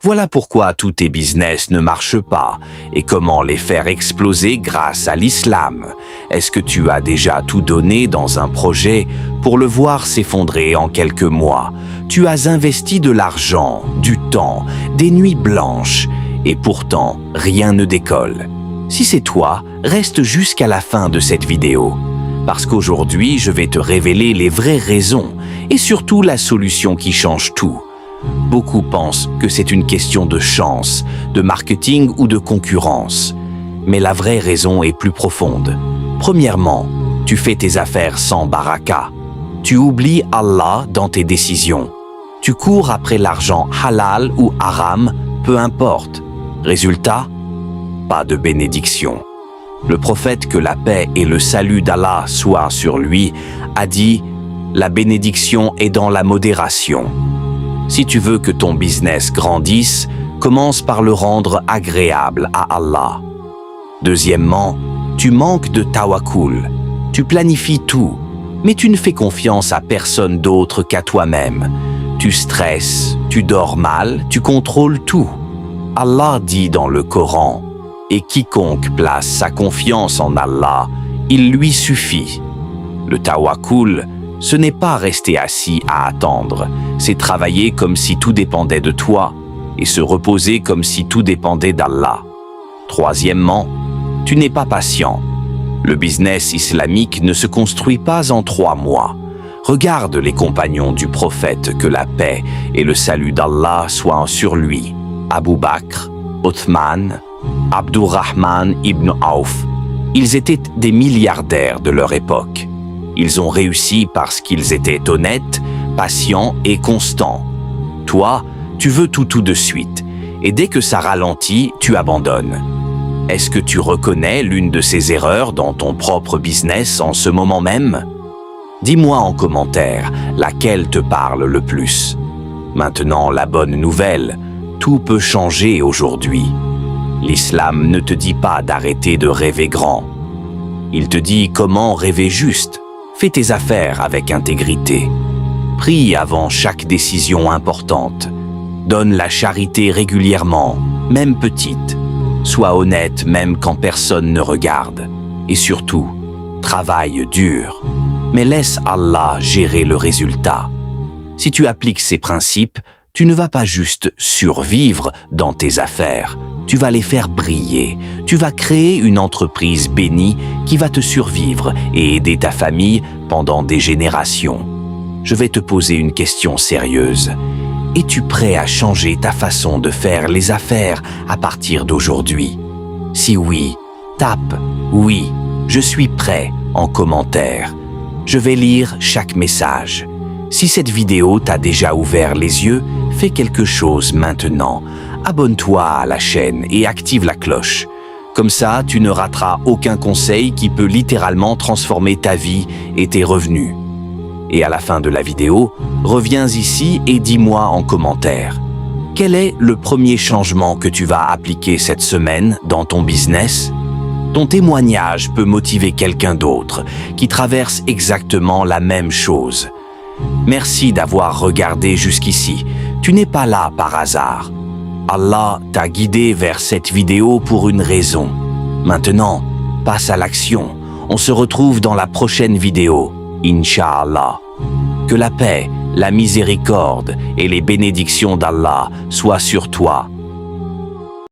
Voilà pourquoi tous tes business ne marchent pas et comment les faire exploser grâce à l'islam. Est-ce que tu as déjà tout donné dans un projet pour le voir s'effondrer en quelques mois? Tu as investi de l'argent, du temps, des nuits blanches et pourtant rien ne décolle. Si c'est toi, reste jusqu'à la fin de cette vidéo. Parce qu'aujourd'hui, je vais te révéler les vraies raisons et surtout la solution qui change tout. Beaucoup pensent que c'est une question de chance, de marketing ou de concurrence. Mais la vraie raison est plus profonde. Premièrement, tu fais tes affaires sans baraka. Tu oublies Allah dans tes décisions. Tu cours après l'argent halal ou haram, peu importe. Résultat, pas de bénédiction. Le prophète, que la paix et le salut d'Allah soient sur lui, a dit « La bénédiction est dans la modération ». Si tu veux que ton business grandisse, commence par le rendre agréable à Allah. Deuxièmement, tu manques de tawakkul. Tu planifies tout, mais tu ne fais confiance à personne d'autre qu'à toi-même. Tu stresses, tu dors mal, tu contrôles tout. Allah dit dans le Coran « Et quiconque place sa confiance en Allah, il lui suffit ». Le tawakkul, ce n'est pas rester assis à attendre, c'est travailler comme si tout dépendait de toi et se reposer comme si tout dépendait d'Allah. Troisièmement, tu n'es pas patient. Le business islamique ne se construit pas en 3 mois. Regarde les compagnons du prophète, que la paix et le salut d'Allah soient sur lui. Abu Bakr, Othman, Abdurrahman ibn Auf. Ils étaient des milliardaires de leur époque. Ils ont réussi parce qu'ils étaient honnêtes, patients et constants. Toi, tu veux tout de suite, et dès que ça ralentit, tu abandonnes. Est-ce que tu reconnais l'une de ces erreurs dans ton propre business en ce moment même? Dis-moi en commentaire laquelle te parle le plus. Maintenant, la bonne nouvelle, tout peut changer aujourd'hui. L'islam ne te dit pas d'arrêter de rêver grand. Il te dit comment rêver juste. Fais tes affaires avec intégrité. Prie avant chaque décision importante. Donne la charité régulièrement, même petite. Sois honnête même quand personne ne regarde. Et surtout, travaille dur. Mais laisse Allah gérer le résultat. Si tu appliques ces principes, tu ne vas pas juste survivre dans tes affaires. Tu vas les faire briller. Tu vas créer une entreprise bénie qui va te survivre et aider ta famille pendant des générations. Je vais te poser une question sérieuse. Es-tu prêt à changer ta façon de faire les affaires à partir d'aujourd'hui? Si oui, tape « Oui, je suis prêt » en commentaire. Je vais lire chaque message. Si cette vidéo t'a déjà ouvert les yeux, fais quelque chose maintenant. Abonne-toi à la chaîne et active la cloche. Comme ça, tu ne rateras aucun conseil qui peut littéralement transformer ta vie et tes revenus. Et à la fin de la vidéo, reviens ici et dis-moi en commentaire. Quel est le premier changement que tu vas appliquer cette semaine dans ton business? Ton témoignage peut motiver quelqu'un d'autre qui traverse exactement la même chose. Merci d'avoir regardé jusqu'ici. Tu n'es pas là par hasard. Allah t'a guidé vers cette vidéo pour une raison. Maintenant, passe à l'action. On se retrouve dans la prochaine vidéo, Inch'Allah. Que la paix, la miséricorde et les bénédictions d'Allah soient sur toi